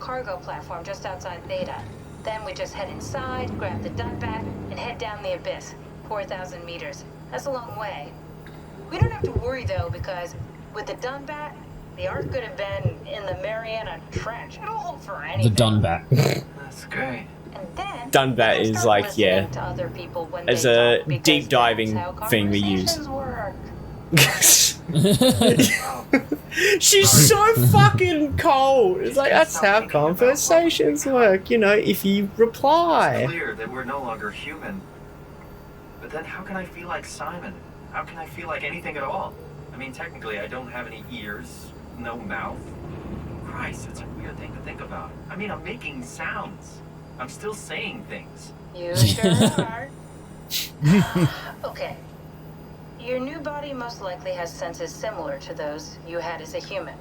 cargo platform just outside Theta. Then we just head inside, grab the Dunbat, and head down the abyss. 4,000 meters. That's a long way. We don't have to worry, though, because with the Dunbat, the Ark could have been in the Mariana Trench. It'll hold for anything. The Dunbat. That's great. And then Dunbat is like, yeah, to other people when as they a talk, deep diving thing we use. She's so fucking cold. It's like, that's how conversations work, you know, if you reply. It's clear that we're no longer human. But then how can I feel like Simon? How can I feel like anything at all? I mean, technically, I don't have any ears, no mouth. Christ, it's a weird thing to think about. I mean, I'm making sounds. I'm still saying things. You sure are. Okay. Your new body most likely has senses similar to those you had as a human.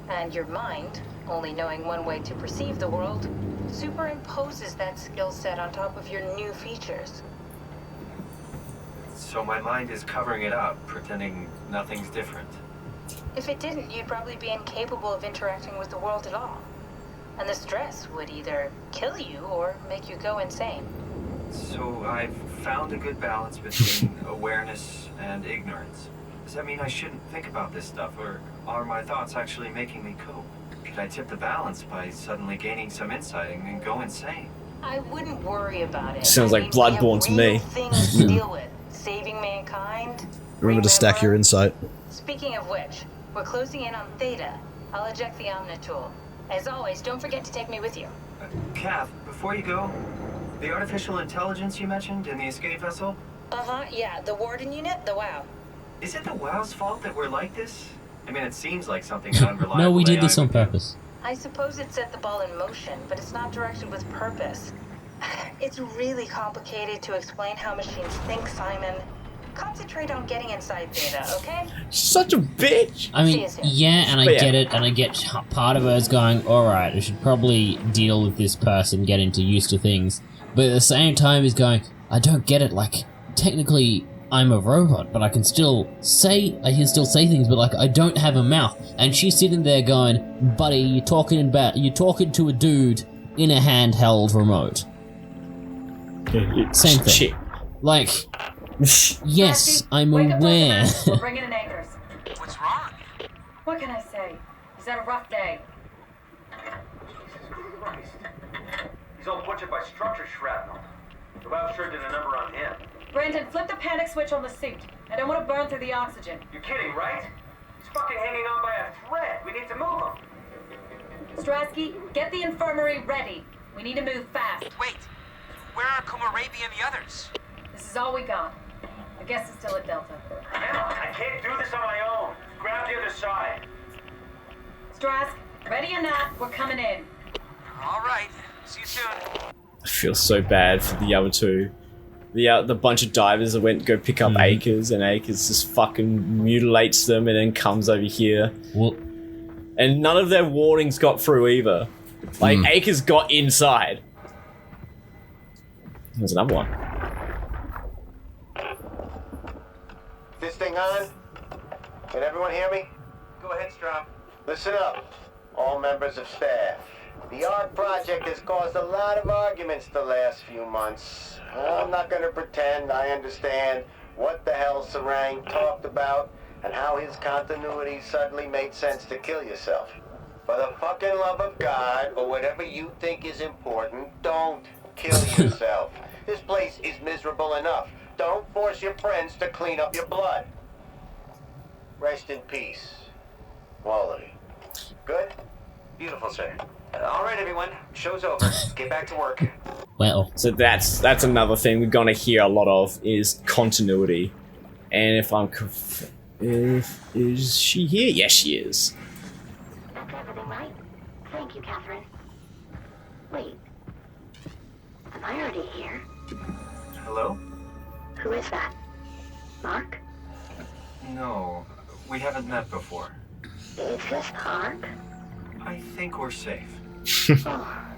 And your mind, only knowing one way to perceive the world, superimposes that skill set on top of your new features. So my mind is covering it up, pretending nothing's different. If it didn't, you'd probably be incapable of interacting with the world at all. And the stress would either kill you or make you go insane. So I've found a good balance between awareness and ignorance. Does that mean I shouldn't think about this stuff, or are my thoughts actually making me cope? Could I tip the balance by suddenly gaining some insight and go insane? I wouldn't worry about it. Sounds like Bloodborne to me. Things to deal with. Saving mankind. Remember to stack your insight. Speaking of which, we're closing in on Theta. I'll eject the Omnitool. As always, don't forget to take me with you. Kath, before you go, the artificial intelligence you mentioned in the escape vessel? Yeah, the Warden unit, the WOW. Is it the WOW's fault that we're like this? I mean, it seems like something an unreliable No, we did AI this on would do. purpose. I suppose it set the ball in motion, but it's not directed with purpose. It's really complicated to explain how machines think, Simon. Concentrate on getting inside Theta, okay? Such a bitch. I mean, yeah, and I But yeah. get it, and I get part of her is going, alright, I should probably deal with this person, get into used to things. But at the same time, he's going, I don't get it, like, technically, I'm a robot, but I can still say things, but like, I don't have a mouth. And she's sitting there going, buddy, you're talking to a dude in a handheld remote. Same thing. Shit. Like, yes, I'm aware. We're bringing in anchors. What's wrong? What can I say? He's had a rough day. Jesus Christ. He's all butchered by structure shrapnel. The WOW sure did a number on him. Brandon, flip the panic switch on the suit. I don't want to burn through the oxygen. You're kidding, right? He's fucking hanging on by a thread. We need to move him. Strasky, get the infirmary ready. We need to move fast. Wait, where are Kumarabi and the others? This is all we got. I guess it's still at Delta. Emma, I can't do this on my own. Grab the other side. Strask, ready or not, we're coming in. All right, see you soon. I feel so bad for the other two. The bunch of divers that went to go pick up Akers, and Akers just fucking mutilates them and then comes over here. Well, And none of their warnings got through either. Like, Akers got inside. There's another one. This thing on? Can everyone hear me? Go ahead, Strom. Listen up, all members of staff. The ARC project has caused a lot of arguments the last few months. I'm not going to pretend I understand what the hell Sarang talked about and how his continuity suddenly made sense to kill yourself. For the fucking love of God, or whatever you think is important, don't kill yourself. This place is miserable enough. Don't force your friends to clean up your blood. Rest in peace, all of you. Good? Beautiful, sir. All right, everyone. Show's over. Get back to work. well, So that's another thing we're gonna hear a lot of is continuity. And if I'm is she here? Yes, she is. That's everything right. Thank you, Catherine. Wait. Am I already here? Hello? Who is that? Mark? No, we haven't met before. Is this Mark? I think we're safe. Oh,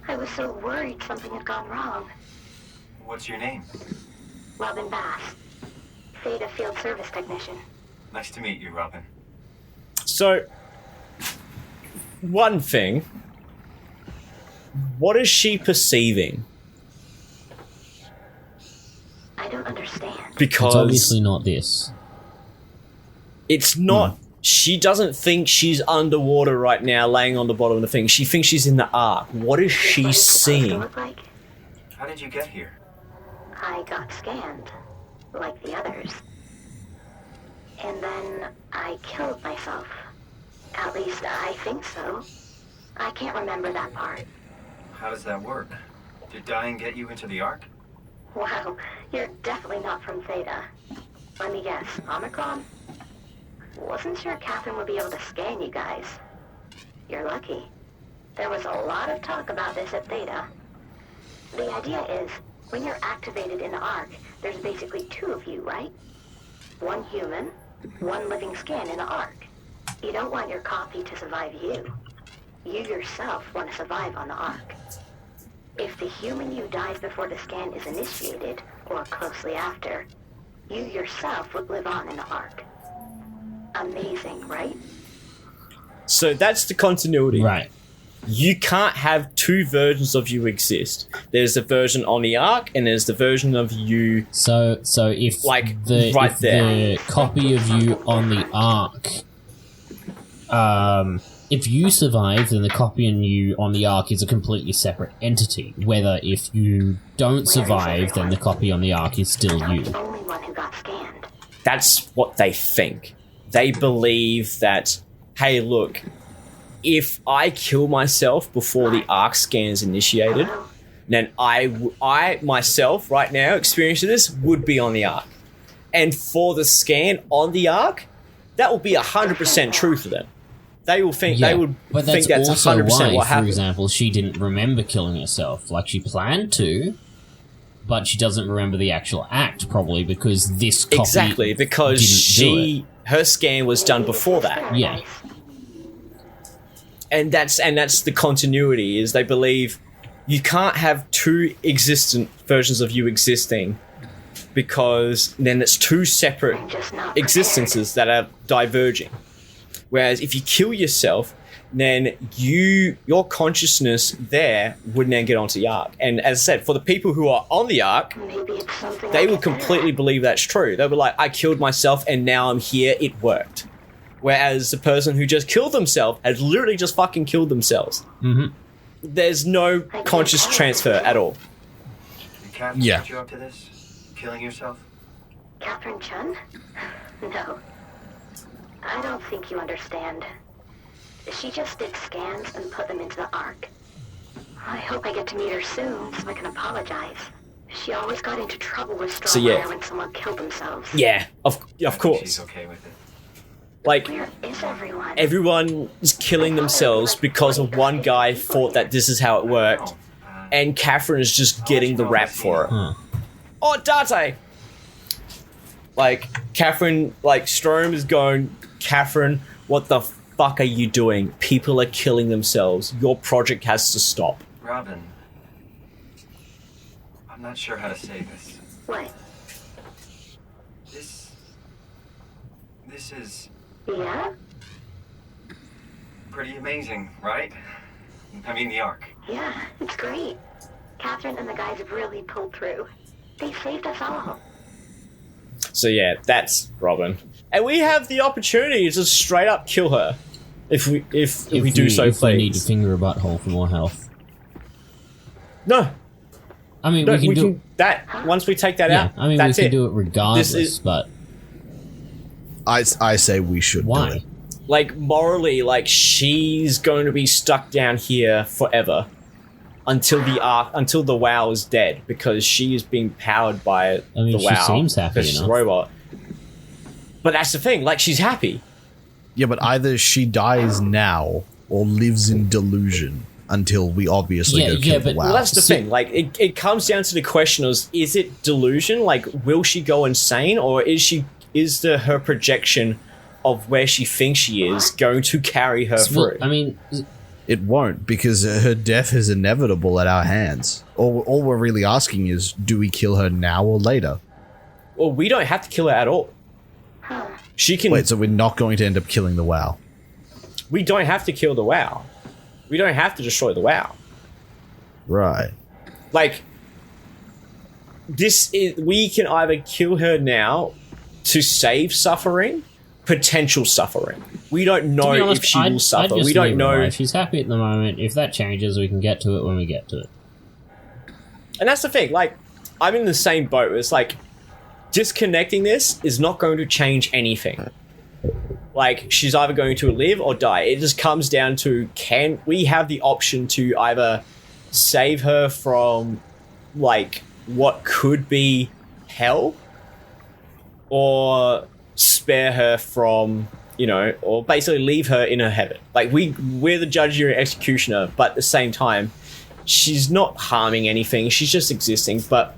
I was so worried something had gone wrong. What's your name? Robin Bass. Theta Field Service Technician. Nice to meet you, Robin. So, one thing What is she perceiving? I don't understand. Because It's obviously not this. it's not. She doesn't think she's underwater right now, laying on the bottom of the thing. She thinks she's in the ark. What is she What it's supposed to seeing? look like? How did you get here? I got scanned, like the others. And then I killed myself. At least I think so. I can't remember that part. How does that work? Did dying get you into the Ark? Wow, you're definitely not from Theta. Let me guess, Omicron? Wasn't sure Catherine would be able to scan you guys. You're lucky. There was a lot of talk about this at Theta. The idea is, when you're activated in the Ark, there's basically two of you, right? One human, one living scan in the Ark. You don't want your copy to survive you. You yourself want to survive on the Ark. If the human you dies before the scan is initiated, or closely after, you yourself would live on in the Ark. Amazing, right? So that's the continuity. Right. You can't have two versions of you exist. There's the version on the ark, and there's the version of you. So if Like, the right if there. the copy of you on the ark, if you survive, then the copy of you on the ark is a completely separate entity. Whether if you don't survive, then the copy on the ark is still I'm you. the only one who got scanned. That's what they think. They believe that, hey, look, if I kill myself before the arc scan is initiated, then I myself right now experiencing this would be on the arc. And for the scan on the arc, that will be 100% true for them. They will think but that's that's also 100% why, what for happened. example, she didn't remember killing herself. Like, she planned to, but she doesn't remember the actual act, probably because this copy Exactly, because didn't do her scan was done before that. it. Yeah. And that's the continuity, is they believe you can't have two existent versions of you existing, because then it's two separate existences that are diverging. Whereas if you kill yourself, then your consciousness there would then get onto the ark. And as I said, for the people who are on the ark, Maybe it's something they I will can completely believe that's true. They'll be like, I killed myself and now I'm here, it worked. Whereas the person who just killed themselves has literally just fucking killed themselves. Mm-hmm. There's no conscious transfer at all. Did Catherine Yeah. put you up to this? Killing yourself? Catherine Chun? No. I don't think you understand. She just did scans and put them into the Ark. I hope I get to meet her soon so I can apologize. She always got into trouble with Starfire when someone killed themselves. Yeah, of I think course. She's okay with it. Like, Where is everyone? everyone is killing themselves because of one guy thought that this is how it worked, and Catherine is just getting the rap for it. Huh. Oh, Dante! Like, Catherine, like, Strom is going, Catherine, what the fuck are you doing? People are killing themselves. Your project has to stop. Robin, I'm not sure how to say this. What? This is Yeah? pretty amazing, right? I mean, the Ark. Yeah, it's great. Catherine and the guys have really pulled through. They saved us all. So yeah, that's Robin. And we have the opportunity to straight up kill her. If we do so, if we need to please. finger a butthole for more health. No, I mean, no, we can do can, that, once we take that yeah, out, I mean, we that's can it. do it regardless, This is- but I say we should do why? it. Like, morally, like, she's going to be stuck down here forever until the WoW is dead, because she is being powered by I mean, the she WoW. seems happy because she's a enough. robot. But that's the thing, like, she's happy. Yeah, but either she dies now or lives in delusion until we obviously Yeah, go kill yeah, the but- WoW. Well, that's the thing. Like, it comes down to the question of, is it delusion? Like, will she go insane, or is her projection of where she thinks she is going to carry her Well, through? I mean, It won't, because her death is inevitable at our hands. All we're really asking is, do we kill her now or later? Well, we don't have to kill her at all. She can. Wait, so we're not going to end up killing the WoW? We don't have to kill the WoW. We don't have to destroy the WoW. Right. Like, we can either kill her now to save suffering, potential suffering. We don't know if she will suffer. We don't know. She's happy at the moment. If that changes, we can get to it when we get to it. And that's the thing. Like, I'm in the same boat. It's like, disconnecting this is not going to change anything. Like, she's either going to live or die. It just comes down to, can we have the option to either save her from, like, what could be hell, or spare her from, you know, or basically leave her in her heaven. Like, we're the judge, jury, executioner, but at the same time, she's not harming anything. She's just existing. But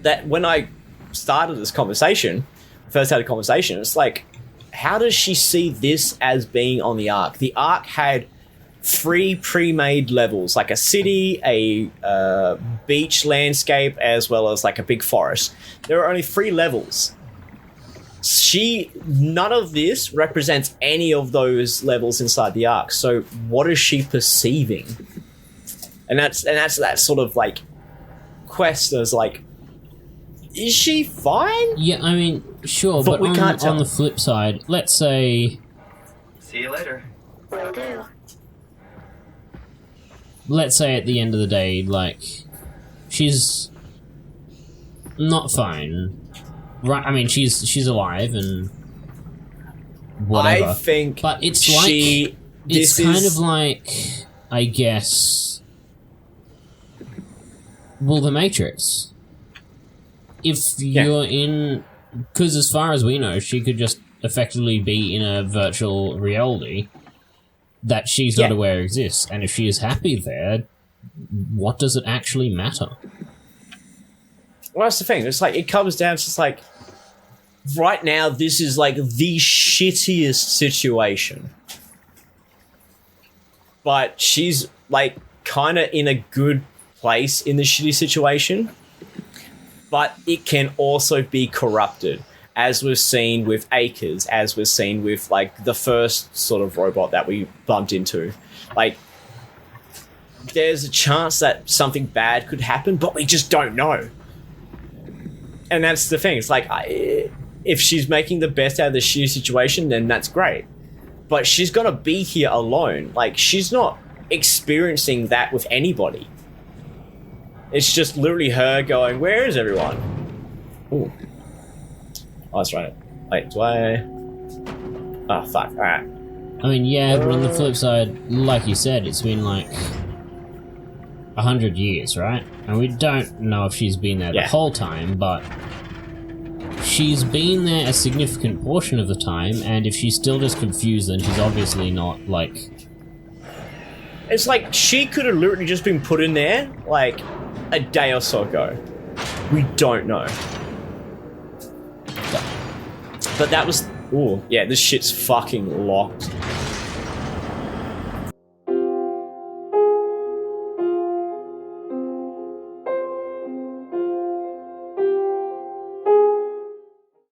that when I started this conversation, first had a conversation, it's like, how does she see this as being on the Ark? The Ark had 3 pre-made levels, like a city, a beach landscape, as well as like a big forest. There are only 3 levels. None of this represents any of those levels inside the Ark. So what is she perceiving? And that's that sort of like quest as like, is she fine? Yeah, I mean, sure, but we can't tell. On the flip side, let's say... See you later. Will do. Let's say at the end of the day, like, she's not fine. Right, I mean, she's alive and whatever. I think, but it's like it's kind of like, I guess, well, the Matrix. If you're in, because as far as we know, she could just effectively be in a virtual reality that she's not aware exists, and if she is happy there, what does it actually matter? Well, that's the thing. It's like, it comes down to just like, right now, this is like the shittiest situation. But she's like kind of in a good place in the shitty situation. But it can also be corrupted, as we've seen with Acres, as we've seen with like the first sort of robot that we bumped into. Like, there's a chance that something bad could happen, but we just don't know. And that's the thing. It's like, if she's making the best out of the shitty situation, then that's great. But she's gonna be here alone. Like, she's not experiencing that with anybody. It's just literally her going, where is everyone? Ooh. Oh, that's right. Wait, do I... Oh, fuck. Alright. I mean, yeah, but on the flip side, like you said, it's been like 100 years, right? And we don't know if she's been there the whole time, but she's been there a significant portion of the time, and if she's still just confused, then she's obviously not, like... It's like, she could have literally just been put in there, like, a day or so ago. We don't know. But that was... Ooh, yeah, this shit's fucking locked.